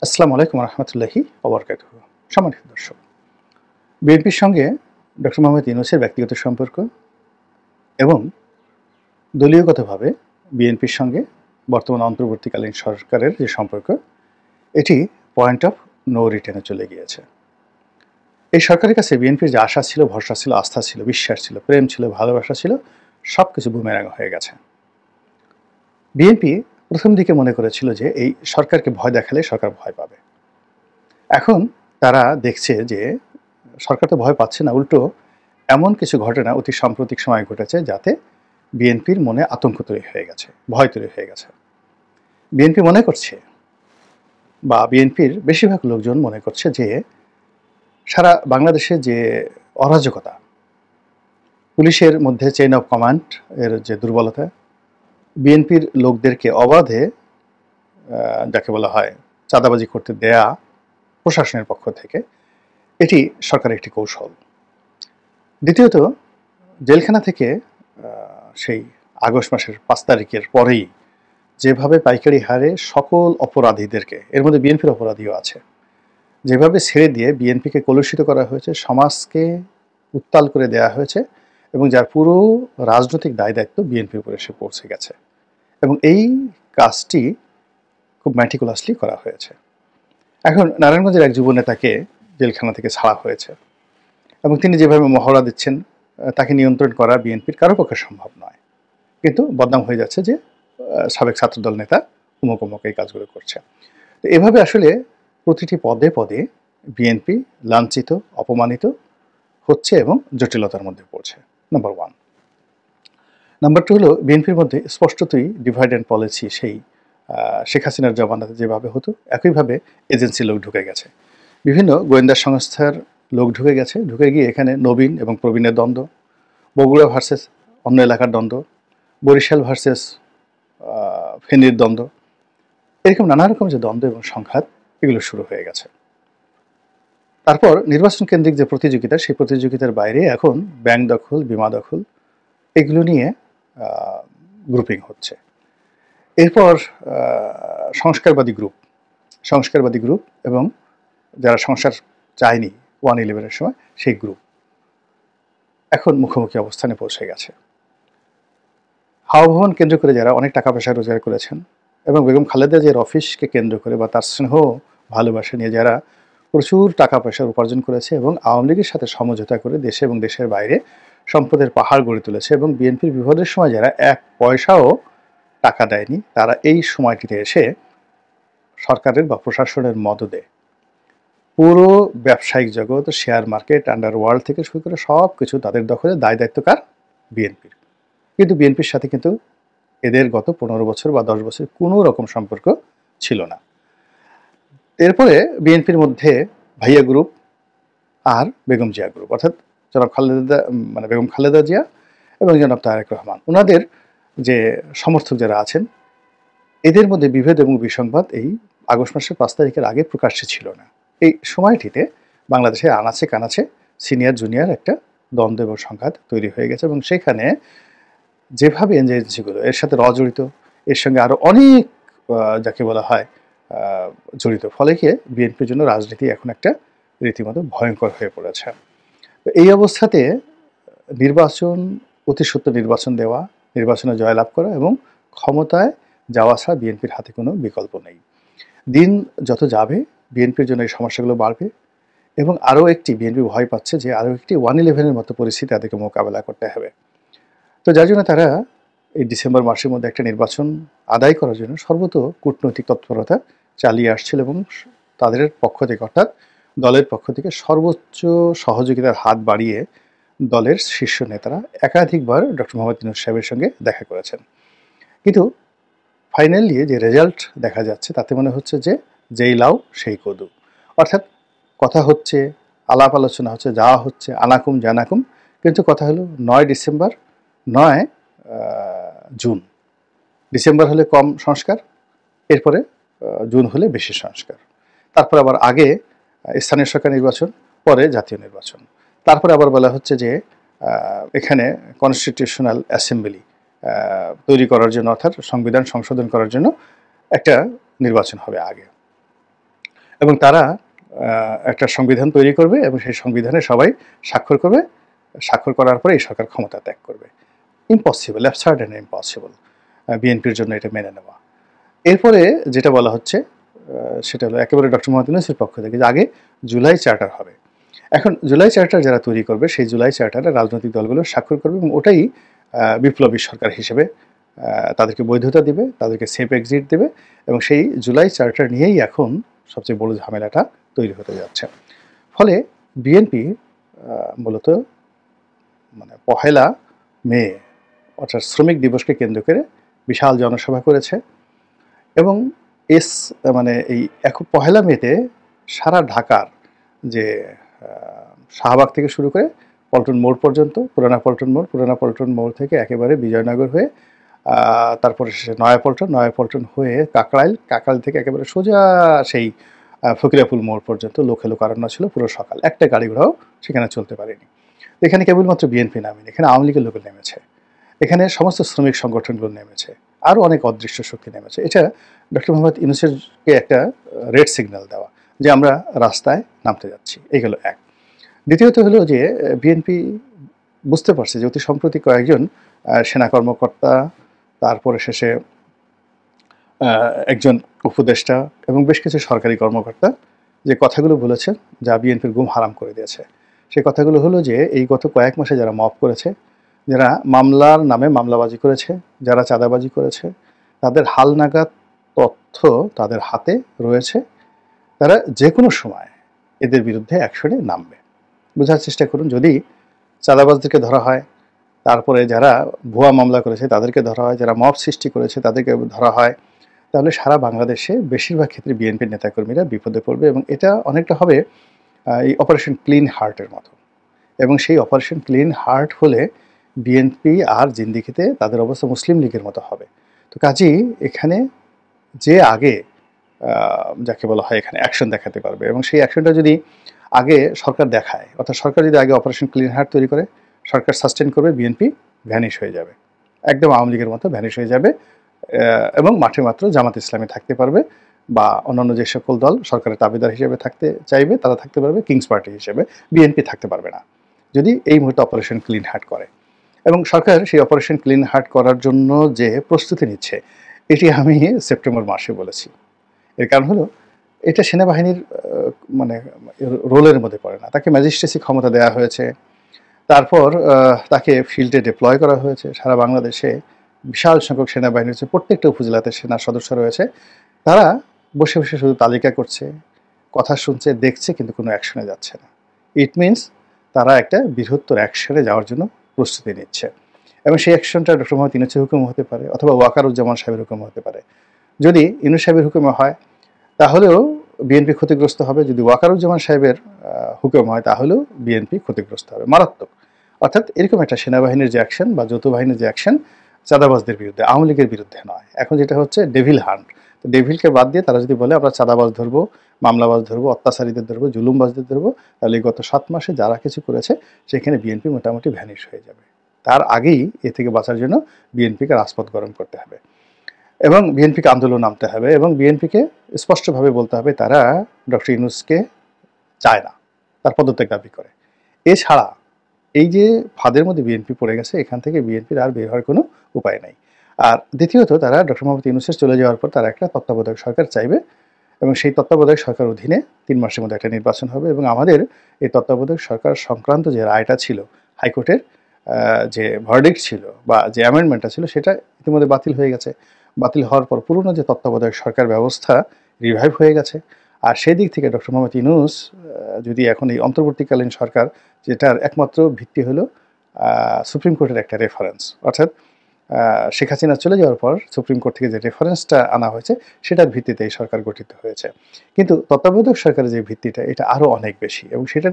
আসসালামু আলাইকুম রহমতুল্লাহি ওবরকাতুহু। সম্মানিত দর্শক, বিএনপির সঙ্গে ডক্টর মোহাম্মদ ইউনূসের ব্যক্তিগত সম্পর্ক এবং দলীয়গতভাবে বিএনপির সঙ্গে বর্তমান অন্তর্বর্তীকালীন সরকারের যে সম্পর্ক, এটি পয়েন্ট অফ নো রিটার্নে চলে গিয়েছে। এই সরকারের কাছে বিএনপির যে আশা ছিল, ভরসা ছিল, আস্থা ছিল, বিশ্বাস ছিল, প্রেম ছিল, ভালোবাসা ছিল, সব কিছু বুমেরাং হয়ে গেছে। বিএনপি প্রথম দিকে মনে করেছিল যে এই সরকারকে ভয় দেখালে সরকার ভয় পাবে। এখন তারা দেখছে যে সরকার তো ভয় পাচ্ছে না, উল্টো এমন কিছু ঘটনা অতি সাম্প্রতিক সময়ে ঘটেছে যাতে বিএনপির মনে আতঙ্ক তৈরি হয়ে গেছে, ভয় তৈরি হয়ে গেছে। বিএনপি মনে করছে, বা বিএনপির বেশিরভাগ লোকজন মনে করছে যে সারা বাংলাদেশে যে অরাজকতা, পুলিশের মধ্যে চেইন অফ কমান্ড এর যে দুর্বলতা, বিএনপির লোকদেরকে অবাধে যাকে বলা হয় চাঁদাবাজি করতে দেয়া প্রশাসনের পক্ষ থেকে, এটি সরকারের একটি কৌশল। দ্বিতীয়ত, জেলখানা থেকে সেই আগস্ট মাসের 5 তারিখের পরেই যেভাবে পাইকারি হারে সকল অপরাধীদেরকে, এর মধ্যে বিএনপির অপরাধীও আছে, যেভাবে ছেড়ে দিয়ে বিএনপিকে কলুষিত করা হয়েছে, সমাজকে উত্তাল করে দেয়া হয়েছে, এবং যার পুরো রাজনৈতিক দায় দায়িত্ব বিএনপির উপরে এসে পৌঁছে গেছে, এবং এই কাজটি খুব ম্যাটিকুলাসলি করা হয়েছে। এখন নারায়ণগঞ্জের এক যুব নেতাকে জেলখানা থেকে ছাড়া হয়েছে, এবং তিনি যেভাবে মহড়া দিচ্ছেন তাকে নিয়ন্ত্রণ করা বিএনপির কারো পক্ষে সম্ভব নয়, কিন্তু বদনাম হয়ে যাচ্ছে যে সাবেক ছাত্রদল নেতা অমুক অমুক এই কাজগুলো করছে। তো এভাবে আসলে প্রতিটি পদে পদে বিএনপি লাঞ্ছিত, অপমানিত হচ্ছে এবং জটিলতার মধ্যে পড়ছে। নাম্বার 1। নাম্বার 2 হলো বিএনপির মধ্যে স্পষ্টতই ডিভাইড অ্যান্ড পলিসি সেই শেখ হাসিনার জমানাতে যেভাবে হতো একইভাবে এজেন্সি লোক ঢুকে গেছে, বিভিন্ন গোয়েন্দা সংস্থার লোক ঢুকে গেছে, ঢুকে গিয়ে এখানে নবীন এবং প্রবীণের দ্বন্দ্ব, বগুড়া ভার্সেস অন্য এলাকার দ্বন্দ্ব, বরিশাল ভার্সেস ফেনীর দ্বন্দ্ব, এরকম নানা রকম যে দ্বন্দ্ব এবং সংঘাত, এগুলো শুরু হয়ে গেছে। তারপর নির্বাচন কেন্দ্রিক যে প্রতিযোগিতা, সেই প্রতিযোগিতার বাইরে এখন ব্যাংক দখল, বিমা দখল, এগুলো নিয়ে গ্রুপিং হচ্ছে। এরপর সংস্কারবাদী গ্রুপ এবং যারা সংস্কার চায়নি 1/11-এর সময়, সেই গ্রুপ এখন মুখোমুখি অবস্থানে পৌঁছে গেছে। হাওয়া ভবন কেন্দ্র করে যারা অনেক টাকা পয়সা রোজগার করেছেন, এবং বেগম খালেদা জিয়ার অফিসকে কেন্দ্র করে বা তার স্নেহ ভালোবাসা নিয়ে যারা প্রচুর টাকা পয়সা উপার্জন করেছে, এবং আওয়ামী লীগের সাথে সমঝোতা করে দেশে এবং দেশের বাইরে সম্পদের পাহাড় গড়ে তুলেছে, এবং বিএনপির বিপদের সময় যারা এক পয়সাও টাকা দেয়নি, তারা এই সময়টিতে এসে সরকারের বা প্রশাসনের মদদে পুরো ব্যবসায়িক জগৎ, শেয়ার মার্কেট, আন্ডারওয়ার্ল্ড থেকে শুরু করে সব কিছু তাদের দখলে, দায় দায়িত্বকার বিএনপির। কিন্তু বিএনপির সাথে কিন্তু এদের গত 15 বছর বা 10 বছর কোনো রকম সম্পর্ক ছিল না। এরপরে বিএনপির মধ্যে ভাইয়া গ্রুপ আর বেগম জিয়া গ্রুপ, অর্থাৎ বেগম খালেদা জিয়া এবং জনাব তারেক রহমান, ওনাদের যে সমর্থক যারা আছেন, এদের মধ্যে বিভেদ এবং বিসংবাদ এই আগস্ট মাসের 5 তারিখের আগে প্রকাশ্যে ছিল না। এই সময়টিতে বাংলাদেশে আনাচে কানাচে সিনিয়র জুনিয়র একটা দ্বন্দ্ব এবং সংঘাত তৈরি হয়ে গেছে, এবং সেখানে যেভাবে এজেন্সিগুলো এর সাথে জড়িত, এর সঙ্গে আরও অনেক যাকে বলা হয় জড়িত, ফলে কি বিএনপির জন্য রাজনীতি এখন একটা রীতিমতো ভয়ঙ্কর হয়ে পড়েছে। তো এই অবস্থাতে নির্বাচন, অতি সত্য নির্বাচন দেওয়া, নির্বাচনে জয়লাভ করা এবং ক্ষমতায় যাওয়া ছাড়া বিএনপির হাতে কোনো বিকল্প নেই। দিন যত যাবে বিএনপির জন্য এই সমস্যাগুলো বাড়বে, এবং আরও একটি বিএনপি ভয় পাচ্ছে যে আরও একটি 1/11-এর মতো পরিস্থিতি তাদেরকে মোকাবেলা করতে হবে। তো যার জন্য তারা এই ডিসেম্বর মাসের মধ্যে একটা নির্বাচন আদায় করার জন্য সর্বত কূটনৈতিক তৎপরতা চালিয়ে আসছিল, এবং তাদের পক্ষ থেকে, অর্থাৎ দলের পক্ষ থেকে সর্বোচ্চ সহযোগিতার হাত বাড়িয়ে দলের শীর্ষ নেতারা একাধিকবার ডক্টর মোহাম্মদ ইউনূস সাহেবের সঙ্গে দেখা করেছেন। কিন্তু ফাইনালি যে রেজাল্ট দেখা যাচ্ছে তাতে মনে হচ্ছে যে যেই লাউ সেই কদু, অর্থাৎ কথা হচ্ছে, আলাপ আলোচনা হচ্ছে, যাওয়া হচ্ছে, আনাকুম জানাকুম, কিন্তু কথা হলো 9 ডিসেম্বর, 9 জুন। ডিসেম্বর হলে কম সংস্কার, এরপরে জুন হলে বেশি সংস্কার, তারপর আবার আগে স্থানীয় সরকার নির্বাচন, পরে জাতীয় নির্বাচন, তারপরে আবার বলা হচ্ছে যে এখানে কনস্টিটিউশনাল অ্যাসেম্বলি তৈরি করার জন্য, অর্থাৎ সংবিধান সংশোধন করার জন্য একটা নির্বাচন হবে আগে। এবং তারা একটা সংবিধান তৈরি করবে এবং সেই সংবিধানে সবাই স্বাক্ষর করবে। স্বাক্ষর করার পরে এই সরকার ক্ষমতা ত্যাগ করবে। ইম্পসিবল, অ্যাবসার্ড অ্যান্ড ইম্পসিবল বিএনপির জন্য এটা মেনে নেওয়া। এরপরে যেটা বলা হচ্ছে সেটা হলো একেবারে ডক্টর মোহাম্মদ ইউনূসের পক্ষ থেকে যে আগে জুলাই চার্টার হবে। এখন জুলাই চার্টার যারা তৈরি করবে সেই জুলাই চার্টারে রাজনৈতিক দলগুলো স্বাক্ষর করবে এবং ওটাই বিপ্লবী সরকার হিসেবে তাদেরকে বৈধতা দিবে, তাদেরকে সেফ এক্সিট দেবে এবং সেই জুলাই চার্টার নিয়েই এখন সবচেয়ে বড় ঝামেলাটা তৈরি হতে যাচ্ছে। ফলে বিএনপি মূলত মানে ১লা মে অর্থাৎ শ্রমিক দিবসকে কেন্দ্র করে বিশাল জনসভা করেছে এবং মানে এই ১লা মেতে সারা ঢাকার যে শাহবাগ থেকে শুরু করে পল্টন মোড় পর্যন্ত, পুরানা পল্টন মোড় থেকে একেবারে বিজয়নগর হয়ে তারপরে নয়াপল্টন হয়ে কাকরাইল থেকে একেবারে সোজা সেই ফকিরাপুল মোড় পর্যন্ত লোক আরণ্য ছিল পুরো সকাল। একটা গাড়ি ঘোড়াও সেখানে চলতে পারেনি। এখানে কেবলমাত্র বিএনপি নামেনি, এখানে আওয়ামী লীগের লোক নেমেছে, এখানে সমস্ত শ্রমিক সংগঠনগুলো নেমেছে, আরও অনেক অদৃশ্য শক্তি নেমেছে। এটা ডক্টর মোহাম্মদ ইউনূসেরকে একটা রেড সিগন্যাল দেওয়া যে আমরা রাস্তায় নামতে যাচ্ছি। এই হলো এক। দ্বিতীয়ত হলো যে বিএনপি বুঝতে পারছে যে অতি সম্প্রতি কয়েকজন সেনা কর্মকর্তা, তারপরে শেষে একজন উপদেষ্টা এবং বেশ কিছু সরকারি কর্মকর্তা যে কথাগুলো বলেছেন যা বিএনপির ঘুম হারাম করে দিয়েছে। সেই কথাগুলো হলো যে এই গত কয়েক মাসে যারা মব করেছে, যারা মামলার নামে মামলাবাজি করেছে, যারা চাঁদাবাজি করেছে, তাদের হালনাগাদ তথ্য তাদের হাতে রয়েছে। তারা যে কোনো সময় এদের বিরুদ্ধে অ্যাকশনে নামবে। বোঝার চেষ্টা করুন, যদি চাঁদাবাজদেরকে ধরা হয়, তারপরে যারা ভুয়া মামলা করেছে তাদেরকে ধরা হয়, যারা মব সৃষ্টি করেছে তাদেরকে ধরা হয়, তাহলে সারা বাংলাদেশে বেশিরভাগ ক্ষেত্রে বিএনপির নেতাকর্মীরা বিপদে পড়বে এবং এটা অনেকটা হবে এই অপারেশন ক্লিন হার্টের মতো। এবং সেই অপারেশন ক্লিন হার্ট হলে বিএনপি আর জিন্দিগিতে তাদের অবস্থা মুসলিম লীগের মতো হবে। তো কাজেই এখানে যে আগে যাকে বলা হয় এখানে অ্যাকশন দেখাতে পারবে এবং সেই অ্যাকশনটা যদি আগে সরকার দেখায়, অর্থাৎ সরকার যদি আগে অপারেশন ক্লিন হার্ট তৈরি করে, সরকার সাস্টেন করবে, বিএনপি ভ্যানিশ হয়ে যাবে, একদম আওয়ামী লীগের মতো ভ্যানিশ হয়ে যাবে এবং মাঠে মাত্র জামাত ইসলামী থাকতে পারবে বা অন্যান্য যে সকল দল সরকারের দাবিদার হিসেবে থাকতে চাইবে তারা থাকতে পারবে, কিংস পার্টি হিসেবে বিএনপি থাকতে পারবে না যদি এই মুহূর্তে অপারেশন ক্লিন হার্ট করে। এবং সরকার সেই অপারেশন ক্লিন হার্ট করার জন্য যে প্রস্তুতি নিচ্ছে এটি আমি সেপ্টেম্বর মাসে বলেছি। এর কারণ হলো এটা সেনাবাহিনীর মানে রোলের মধ্যে পড়ে না। তাকে ম্যাজিস্ট্রেসি ক্ষমতা দেওয়া হয়েছে, তারপর তাকে ফিল্ডে ডিপ্লয় করা হয়েছে। সারা বাংলাদেশে বিশাল সংখ্যক সেনাবাহিনী রয়েছে, প্রত্যেকটা উপজেলাতে সেনা সদস্য রয়েছে। তারা বসে বসে শুধু তালিকা করছে, কথা শুনছে, দেখছে, কিন্তু কোনো অ্যাকশনে যাচ্ছে না। ইট মিনস তারা একটা বৃহত্তর অ্যাকশনে যাওয়ার জন্য প্রস্তুতি নিচ্ছে এবং সেই অ্যাকশনটা ডক্টর মোহাম্মদ ইউনূসের হুকুম হতে পারে অথবা ওয়াকারুজ্জামান সাহেবের হুকুম হতে পারে। যদি ইউনূস সাহেবের হুকুমে হয় তাহলেও বিএনপি ক্ষতিগ্রস্ত হবে, যদি ওয়াকারুজ্জামান সাহেবের হুকুম হয় তাহলেও বিএনপি ক্ষতিগ্রস্ত হবে মারাত্মক। অর্থাৎ এরকম একটা সেনাবাহিনীর যে অ্যাকশন বা যৌথ বাহিনীর যে অ্যাকশন চাঁদাবাজদের বিরুদ্ধে, আওয়ামী লীগের বিরুদ্ধে নয়। এখন যেটা হচ্ছে ডেভিল হান্ট। তো ডেভিলকে বাদ দিয়ে তারা যদি বলে আমরা চাঁদাবাজ ধরবো, মামলাবাজ ধরবো, অত্যাচারীদের ধরবো, জুলুমবাজদের ধরবো, তাহলে গত 7 মাসে যারা কিছু করেছে সেখানে বিএনপি মোটামুটি ভ্যানিশ হয়ে যাবে। তার আগেই এ থেকে বাঁচার জন্য বিএনপিকে রাজপথ গরম করতে হবে এবং বিএনপিকে আন্দোলন নামতে হবে এবং বিএনপিকে স্পষ্টভাবে বলতে হবে তারা ডক্টর ইউনূসকে চায় না, তার পদত্যাগ দাবি করে। এছাড়া এই যে ফাঁদের মধ্যে বিএনপি পড়ে গেছে, এখান থেকে বিএনপির আর বের হওয়ার কোনো উপায় নাই। আর দ্বিতীয়ত তারা ডক্টর মোহাম্মদ ইউনূসের চলে যাওয়ার পর তারা একটা তত্ত্বাবধায়ক সরকার চাইবে এবং সেই তত্ত্বাবধায়ক সরকার অধীনে 3 মাসের মধ্যে একটা নির্বাচন হবে এবং আমাদের এই তত্ত্বাবধায়ক সরকার সংক্রান্ত যে রায়টা ছিল, হাইকোর্টের যে ভার্ডিক্ট ছিল বা যে অ্যামেন্ডমেন্টটা ছিল সেটা ইতিমধ্যে বাতিল হয়ে গেছে। বাতিল হওয়ার পর পুরনো যে তত্ত্বাবধায়ক সরকার ব্যবস্থা রিভাইভ হয়ে গেছে। আর সেই দিক থেকে ডক্টর মোহাম্মদ ইউনূস যদি এখন এই অন্তর্বর্তীকালীন সরকার, যেটার একমাত্র ভিত্তি হলো সুপ্রিম কোর্টের একটা রেফারেন্স, অর্থাৎ শেখ হাসিনা চলে যাওয়ার পর সুপ্রিম কোর্ট থেকে যে রেফারেন্সটা আনা হয়েছে সেটার ভিত্তিতে এই সরকার গঠিত হয়েছে। কিন্তু তত্ত্বাবধায়ক সরকারের যে ভিত্তিটা এটা আরও অনেক বেশি এবং সেটা